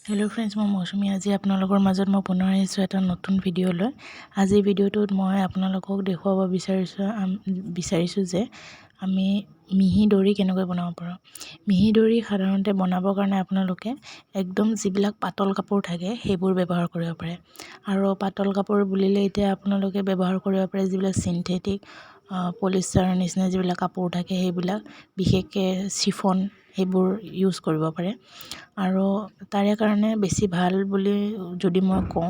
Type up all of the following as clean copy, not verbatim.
Hello friends मैं मौसमी আজি আপোনালোকৰ মাজত মই পুনৰ আহিছোঁ এটা নতুন ভিডিও লৈ আজি ভিডিওটোত মই আপোনালোকক দেখুৱাব বিচাৰিছোঁ যে আমি মিহি দৰি কেনেকৈ বনাব পাৰোঁ মিহি দৰি সাধাৰণতে বনাবৰ কাৰণে আপোনালোকে একদম যিবিলাক পাতল কাপোৰ থাকে সেইবোৰ ব্যৱহাৰ কৰিব পাৰে আৰু পাতল কাপোৰ বুলিলে এতিয়া আপোনালোকে ব্যৱহাৰ কৰিব পাৰে যিবিলাক সিনথেটিক পলিষ্টাৰ নিচিনা যিবিলাক কাপোৰ থাকে সেইবিলাক বিশেষকৈ চিফন সেইবোৰ ইউজ কৰিব পাৰে আৰু তাৰে কাৰণে বেছি ভাল বুলি যদি মই কওঁ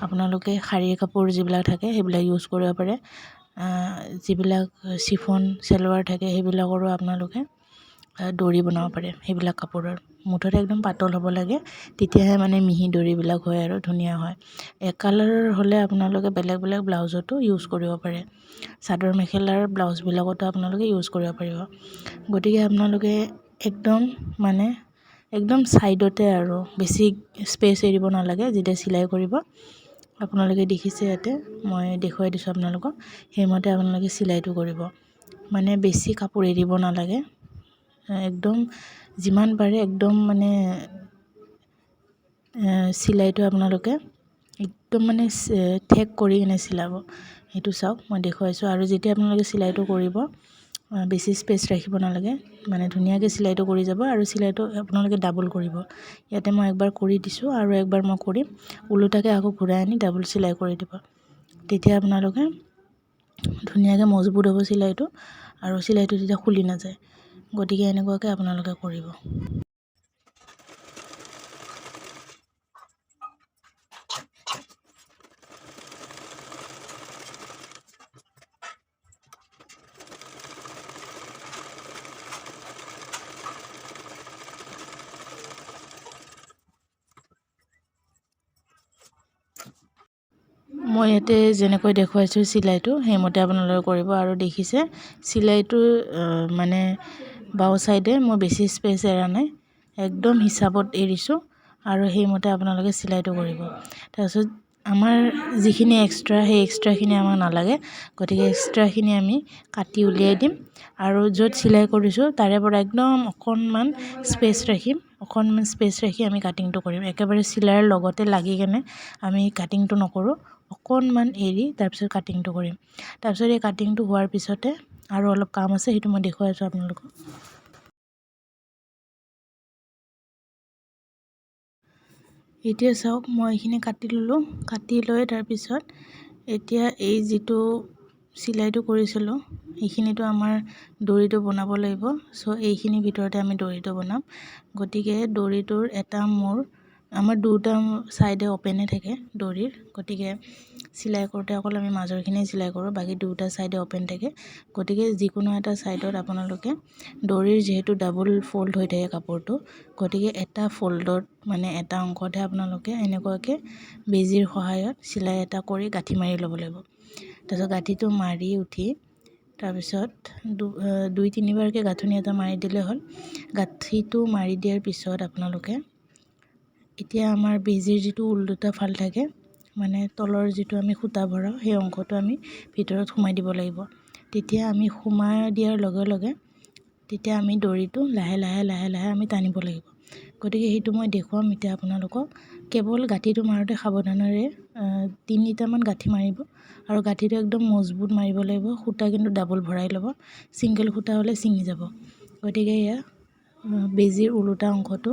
আপোনালোকে শাৰী কাপোৰ যিবিলাক থাকে সেইবিলাক ইউজ কৰিব পাৰে যিবিলাক চিফন সালোৱাৰ থাকে সেইবিলাকৰো আপোনালোকে দৰি বনাব পাৰে সেইবিলাক কাপোৰৰ মুঠতে একদম পাতল হ'ব লাগে তেতিয়াহে মানে মিহি দৰিবিলাক হয় আৰু ধুনীয়া হয় এক কালাৰৰ হ'লে আপোনালোকে বেলেগ বেলেগ ব্লাউজতো ইউজ কৰিব পাৰে চাদৰ মেখেলাৰ ব্লাউজবিলাকতো আপোনালোকে ইউজ কৰিব পাৰিব গতিকে আপোনালোকে একদম সাইডতে আৰু বেছি স্পেস এৰিব নালাগে যেতিয়া সিলাই কৰিব আপোনালোকে দেখিছে ইয়াতে মই দেখুৱাই দিছো আপোনালোকক হেমতে আপোনালোকে সিলাইটো কৰিব মানে বেছি কাপোৰ এৰিব নালাগে একদম যিমান পাৰে একদম মানে সিলাইটো আপোনালোকে একদম মানে ঠেক কৰি কিনে সিলাব সেইটো চাওক মই দেখুৱাইছো আৰু যেতিয়া আপোনালোকে সিলাইটো কৰিব বেছি স্পেস ৰাখিব নালাগে মানে ধুনীয়াকৈ সিলাইটো কৰি যাব আৰু সিলাইটো আপোনালোকে ডাবল কৰিব ইয়াতে মই একবাৰ কৰি দিছো আৰু একবাৰ মই কৰিম উলটাকে আকৌ ঘূৰাই আনি ডাবল সিলাই কৰি দিব তেতিয়া আপোনালোকে ধুনীয়াকৈ মজবুত হ'ব সিলাইটো আৰু সিলাইটো তেতিয়া খুলি নাযায় গতিকে এনেকুৱাকৈ আপোনালোকে কৰিব মই ইয়াতে যেনেকৈ দেখুৱাইছো সিলাইটো হেমতে আপোনালোকে কৰিব আৰু দেখিছে সিলাইটো মানে বাও সাইডে মই বেছি স্পেস এৰা নাই একদম হিচাপত এৰিছো আৰু হেমতে আপোনালোকে সিলাইটো কৰিব তাৰপিছত আমাৰ যিখিনি এক্সট্ৰা সেই এক্সট্ৰাখিনি আমাক নালাগে গতিকে এক্সট্ৰাখিনি আমি কাটি উলিয়াই দিম আৰু য'ত সিলাই কৰিছো তাৰে পৰা একদম অকণমান স্পেস ৰাখি আমি কাটিংটো কৰিম একেবাৰে সিলাইৰ লগতে লাগি কেনে আমি কাটিংটো নকৰো অকণমান এৰি তাৰপিছত কাটিংটো কৰিম তাৰপিছত এই কাটিংটো হোৱাৰ পিছতে আৰু অলপ কাম আছে সেইটো মই দেখুৱাইছো আপোনালোকক এতিয়া চাওক মই এইখিনি কাটি ললো কাটি লৈ তাৰপিছত এতিয়া এই যিটো সিলাইটো কৰিছিলো এইখিনিটো আমাৰ দৰিটো বনাব লাগিব সো এইখিনি ভিতৰতে আমি দৰিটো বনাম গতিকে দৰিটোৰ এটা মোৰ আমাৰ দুটা সাইডে ওপেনে থাকে দৰিৰ গতিকে সিলাই কৰোতে অকল আমি মাজৰখিনি সিলাই কৰো বাকি দুটা সাইডে ওপেন থাকে গতিকে যিকোনো এটা সাইডত আপোনালোকে দৰিৰ যেহেতু ডাবল ফোল্ড হৈ থাকে কাপোৰটো গতিকে এটা ফোল্ডত মানে এটা অংকতে আপোনালোকে এনেকুৱাকৈ বেজিৰ সহায়ত সিলাই এটা কৰি গাঁঠি মাৰি ল'ব লাগিব তাৰপিছত গাঁঠিটো মাৰি উঠি তাৰপিছত দুই তিনিবাৰকৈ গাঁথনি এটা মাৰি দিলে হ'ল গাঁঠিটো মাৰি দিয়াৰ পিছত আপোনালোকে এতিয়া আমাৰ বেজিৰ যিটো উল্টা ফাল থাকে মানে তলৰ যিটো আমি খুঁটা ভৰাও সেই অংশটো আমি ভিতৰত সোমাই দিব লাগিব তেতিয়া আমি সোমাই দিয়াৰ লগে লগে তেতিয়া আমি দৰিটো লাহে লাহে আমি টানিব লাগিব গতিকে সেইটো মই দেখুৱাম এতিয়া আপোনালোকক কেৱল গাঁঠিটো মাৰোতে সাৱধানেৰে তিনিটামান গাঁঠি মাৰিব আৰু গাঁঠিটো একদম মজবুত মাৰিব লাগিব খুঁটা কিন্তু ডাবল ভৰাই ল'ব সিঙ্গেল খুঁটা হ'লে ছিঙি যাব গতিকে এয়া বেজিৰ উল্টা অংশটো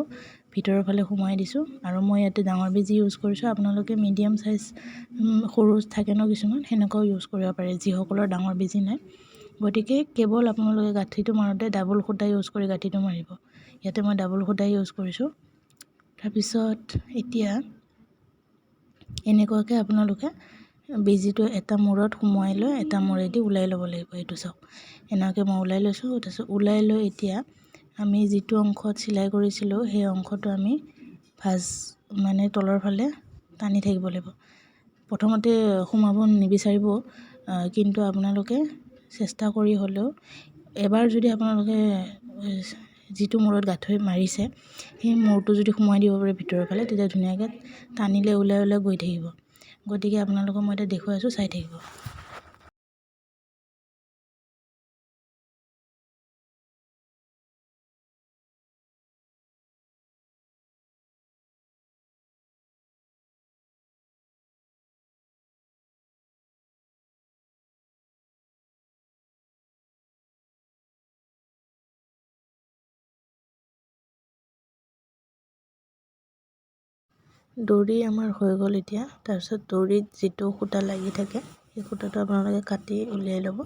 ভিতৰৰ ফালে সোমাই দিছো আৰু মই ইয়াতে ডাঙৰ বেজি ইউজ কৰিছো আপোনালোকে মিডিয়াম সাইজ সৰু থাকে ন কিছুমান হেনেকুৱাও ইউজ কৰিব পাৰে যিসকলৰ ডাঙৰ বেজি নাই গতিকে কেৱল আপোনালোকে গাঁঠিটো মাৰোতে ডাবল খুঁটা ইউজ কৰি গাঁঠিটো মাৰিব ইয়াতে মই ডাবল খুঁটা ইউজ কৰিছো তাৰপিছত এতিয়া এনেকুৱাকৈ আপোনালোকে বেজিটো এটা মূৰত সোমোৱাই লৈ এটা মূৰেদি ওলাই ল'ব লাগিব এইটো চাওক এনেকৈ মই ওলাই লৈছো তাৰপিছত ওলাই লৈ এতিয়া আমি যিটো অংশত সিলাই কৰিছিলো সেই অংশটো আমি মানে তলৰ ফালে টানি থাকিব লাগিব প্ৰথমতে সোমাব নিবিচাৰিব কিন্তু আপোনালোকে চেষ্টা কৰি হ'লেও এবাৰ যদি আপোনালোকে যিটো মূৰত গাঁঠি মাৰিছে সেই মূৰটো যদি সোমাই দিব পাৰে ভিতৰৰ ফালে তেতিয়া ধুনীয়াকৈ টানিলে ওলাই গৈ থাকিব গতিকে আপোনালোকক মই এটা দেখুৱাইছো চাই থাকিব দড়ি আমাৰ হৈ গ'ল এতিয়া। তাৰপিছত দড়িত যিটো সূতা লাগি থাকে সেই সূতাটো আপোনালোকে কাটি উলিয়াই ল'ব।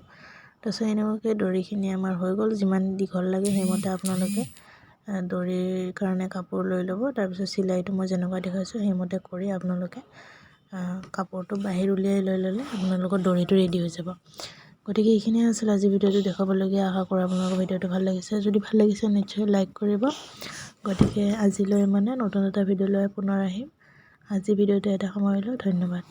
তাৰপিছত এনেকুৱাকৈ দড়িখিনি আমাৰ হৈ গ'ল। যিমান দীঘল লাগে সেইমতে আপোনালোকে দড়িৰ কাৰণে কাপোৰ লৈ ল'ব। তাৰপিছত চিলাইটো মই যেনেকুৱা দেখুৱাইছোঁ সেইমতে কৰি আপোনালোকে কাপোৰটো বাহিৰ উলিয়াই লৈ ল'লে আপোনালোকৰ দড়িটো ৰেডি হৈ যাব। গতিকে এইখিনিয়ে আছিল আজি ভিডিঅ'টো দেখাবলগীয়া। আশা কৰোঁ আপোনালোকৰ ভিডিঅ'টো ভাল লাগিছে। যদি ভাল লাগিছে নিশ্চয় লাইক কৰিব। গতিকে আজিলৈ নতুন এটা ভিডিঅ' লৈ পুনৰ আহিম। আজি ভিডিঅ'টো এটা সামৰিলোঁ। ধন্যবাদ।